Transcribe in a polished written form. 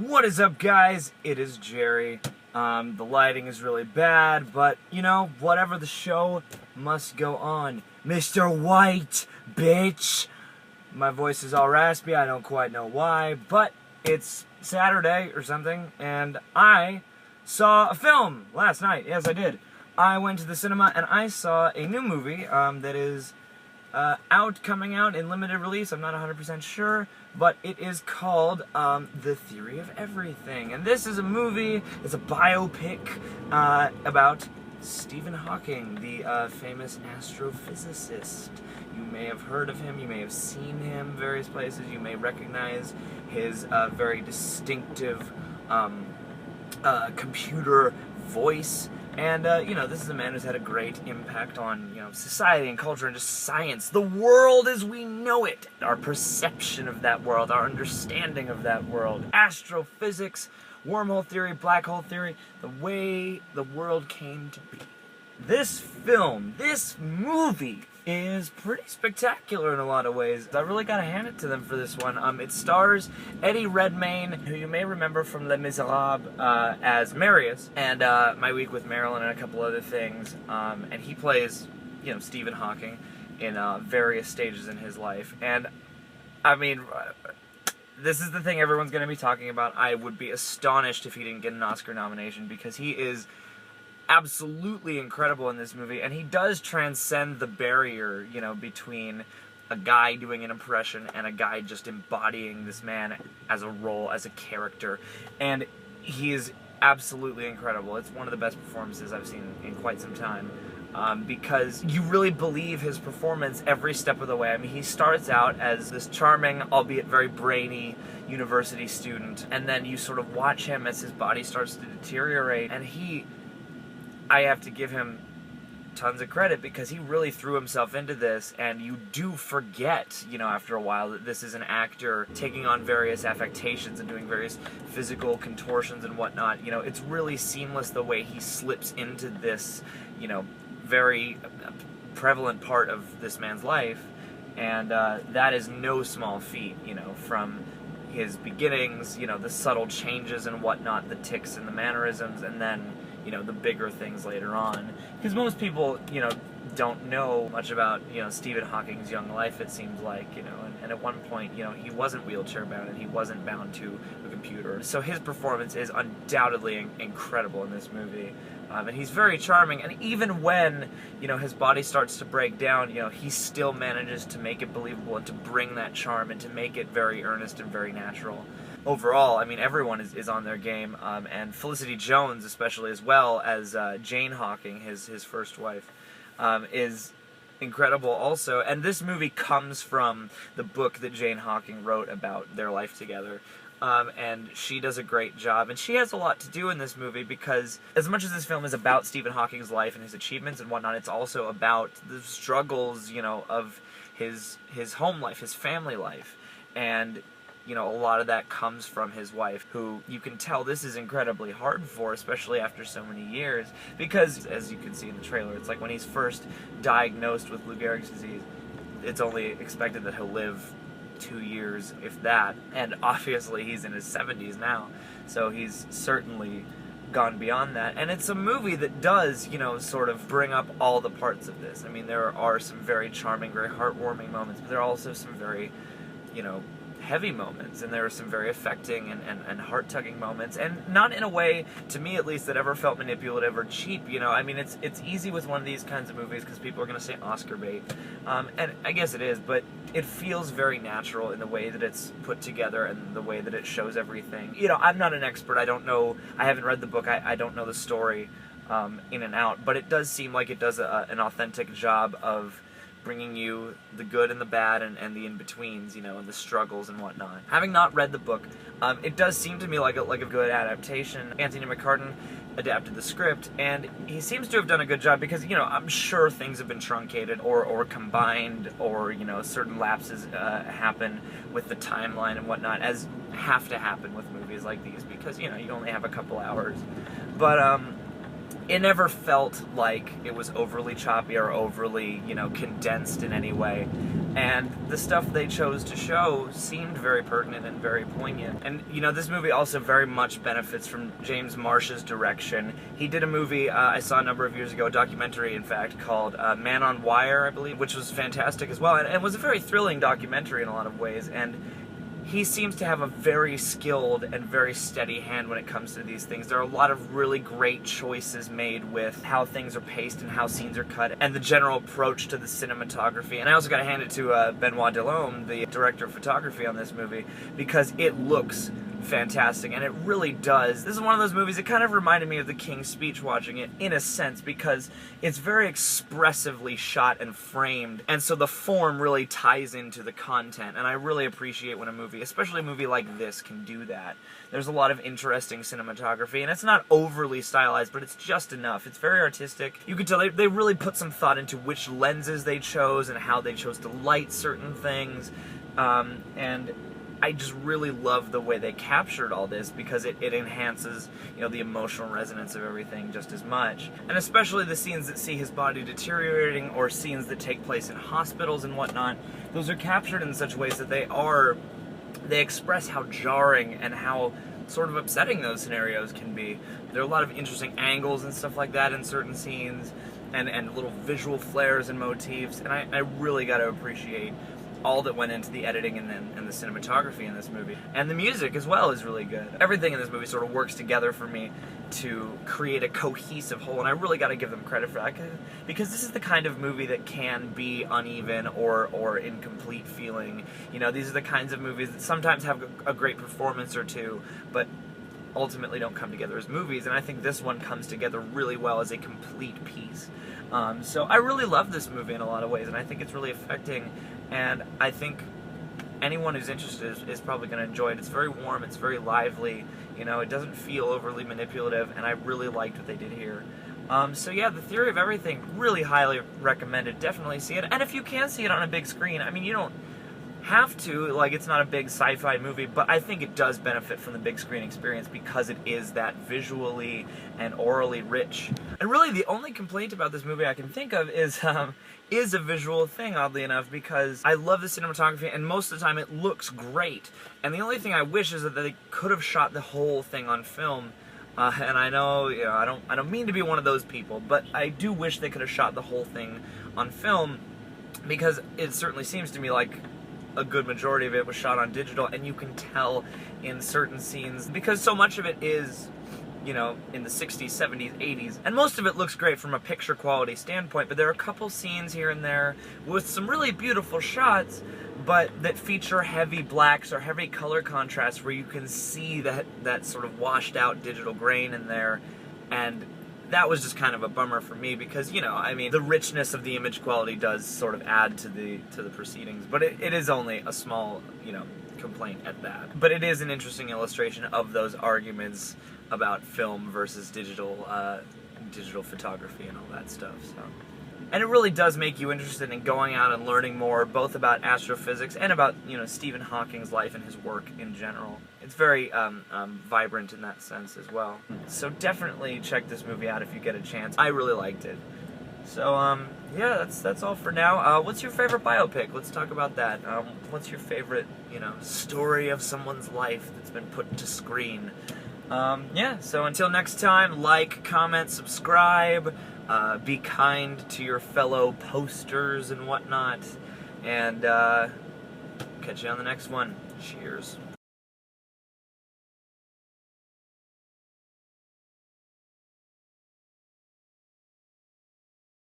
What is up, guys? It is Jerry. The lighting is really bad, but, you know, whatever, the show must go on. Mr. White, bitch! My voice is all raspy, I don't quite know why, but it's Saturday or something, and I saw a film last night. Yes, I did. I went to the cinema, and I saw a new movie that is coming out in limited release. I'm not 100% sure, but it is called The Theory of Everything. And this is a movie, it's a biopic about Stephen Hawking, the famous astrophysicist. You may have heard of him, you may have seen him various places, you may recognize his very distinctive computer voice. And, you know, this is a man who's had a great impact on, you know, society and culture and just science. The world as we know it. Our perception of that world, our understanding of that world. Astrophysics, wormhole theory, black hole theory, the way the world came to be. This film, this movie, is pretty spectacular in a lot of ways. I really gotta hand it to them for this one. It stars Eddie Redmayne, who you may remember from Les Miserables as Marius, and My Week with Marilyn and a couple other things. And he plays, you know, Stephen Hawking in various stages in his life. And, I mean, this is the thing everyone's gonna be talking about. I would be astonished if he didn't get an Oscar nomination, because he is absolutely incredible in this movie, and he does transcend the barrier, you know, between a guy doing an impression and a guy just embodying this man as a role, as a character, and he is absolutely incredible. It's one of the best performances I've seen in quite some time, because you really believe his performance every step of the way. I mean, he starts out as this charming, albeit very brainy, university student, and then you sort of watch him as his body starts to deteriorate, and I have to give him tons of credit, because he really threw himself into this, and you do forget, you know, after a while, that this is an actor taking on various affectations and doing various physical contortions and whatnot. You know, it's really seamless the way he slips into this, you know, very prevalent part of this man's life, and that is no small feat, you know, from his beginnings, you know, the subtle changes and whatnot, the tics and the mannerisms, and then, you know, the bigger things later on. Because most people, you know, don't know much about, you know, Stephen Hawking's young life, it seems like, you know, and at one point, you know, he wasn't wheelchair bound and he wasn't bound to a computer. So his performance is undoubtedly incredible in this movie. And he's very charming, and even when, you know, his body starts to break down, you know, he still manages to make it believable and to bring that charm and to make it very earnest and very natural. Overall, I mean, everyone is on their game, and Felicity Jones, especially, as well as Jane Hawking, his first wife, is incredible also. And this movie comes from the book that Jane Hawking wrote about their life together. And she does a great job, and she has a lot to do in this movie, because as much as this film is about Stephen Hawking's life and his achievements and whatnot, it's also about the struggles, you know, of his home life, his family life, and, you know, a lot of that comes from his wife, who you can tell this is incredibly hard for, especially after so many years, because, as you can see in the trailer, it's like when he's first diagnosed with Lou Gehrig's disease, it's only expected that he'll live 2 years, if that, and obviously he's in his 70s now, so he's certainly gone beyond that. And it's a movie that does, you know, sort of bring up all the parts of this. I mean, there are some very charming, very heartwarming moments, but there are also some very, you know, heavy moments, and there are some very affecting and heart-tugging moments, and not in a way, to me at least, that ever felt manipulative or cheap, you know. I mean, it's easy with one of these kinds of movies, because people are going to say Oscar bait, and I guess it is, but it feels very natural in the way that it's put together and the way that it shows everything. You know, I'm not an expert, I don't know, I haven't read the book, I don't know the story in and out, but it does seem like it does an authentic job of bringing you the good and the bad and the in-betweens, you know, and the struggles and whatnot. Having not read the book, it does seem to me like a good adaptation. Anthony McCartan adapted the script, and he seems to have done a good job, because, you know, I'm sure things have been truncated or combined, or, you know, certain lapses happen with the timeline and whatnot, as have to happen with movies like these, because, you know, you only have a couple hours. But it never felt like it was overly choppy or overly, you know, condensed in any way. And the stuff they chose to show seemed very pertinent and very poignant. And, you know, this movie also very much benefits from James Marsh's direction. He did a movie I saw a number of years ago, a documentary, in fact, called Man on Wire, I believe, which was fantastic as well. And was a very thrilling documentary in a lot of ways. And he seems to have a very skilled and very steady hand when it comes to these things. There are a lot of really great choices made with how things are paced and how scenes are cut, and the general approach to the cinematography. And I also got to hand it to Benoit Delhomme, the director of photography on this movie, because it looks fantastic, and it really does. This is one of those movies that kind of reminded me of The King's Speech watching it, in a sense, because it's very expressively shot and framed, and so the form really ties into the content, and I really appreciate when a movie, especially a movie like this, can do that. There's a lot of interesting cinematography, and it's not overly stylized, but it's just enough. It's very artistic. You can tell they really put some thought into which lenses they chose and how they chose to light certain things, and I just really love the way they captured all this, because it enhances, you know, the emotional resonance of everything just as much. And especially the scenes that see his body deteriorating, or scenes that take place in hospitals and whatnot, those are captured in such ways that they express how jarring and how sort of upsetting those scenarios can be. There are a lot of interesting angles and stuff like that in certain scenes, and little visual flares and motifs, and I really got to appreciate all that went into the editing and the cinematography in this movie. And the music as well is really good. Everything in this movie sort of works together for me to create a cohesive whole, and I really got to give them credit for that, because this is the kind of movie that can be uneven or incomplete feeling. You know, these are the kinds of movies that sometimes have a great performance or two, but ultimately don't come together as movies, and I think this one comes together really well as a complete piece. So I really love this movie in a lot of ways, and I think it's really affecting, and I think anyone who's interested is probably going to enjoy it. It's very warm, it's very lively, you know, it doesn't feel overly manipulative, and I really liked what they did here. So yeah, The Theory of Everything, really highly recommended. Definitely see it, and if you can see it on a big screen, I mean, you don't have to, like, it's not a big sci-fi movie, but I think it does benefit from the big screen experience because it is that visually and orally rich. And really the only complaint about this movie I can think of is a visual thing, oddly enough, because I love the cinematography and most of the time it looks great. And the only thing I wish is that they could have shot the whole thing on film. And I know, you know, I don't mean to be one of those people, but I do wish they could have shot the whole thing on film, because it certainly seems to me like a good majority of it was shot on digital, and you can tell in certain scenes, because so much of it is, you know, in the 60s, 70s, 80s, and most of it looks great from a picture quality standpoint, but there are a couple scenes here and there with some really beautiful shots, but that feature heavy blacks or heavy color contrasts where you can see that sort of washed out digital grain in there, and that was just kind of a bummer for me, because, you know, I mean, the richness of the image quality does sort of add to the proceedings, but it is only a small, you know, complaint at that. But it is an interesting illustration of those arguments about film versus digital photography and all that stuff. So, and it really does make you interested in going out and learning more, both about astrophysics and about, you know, Stephen Hawking's life and his work in general. It's very vibrant in that sense as well. So definitely check this movie out if you get a chance. I really liked it. So yeah, that's all for now. What's your favorite biopic? Let's talk about that. What's your favorite, you know, story of someone's life that's been put to screen? Yeah, so until next time, like, comment, subscribe, be kind to your fellow posters and whatnot, and catch you on the next one. Cheers.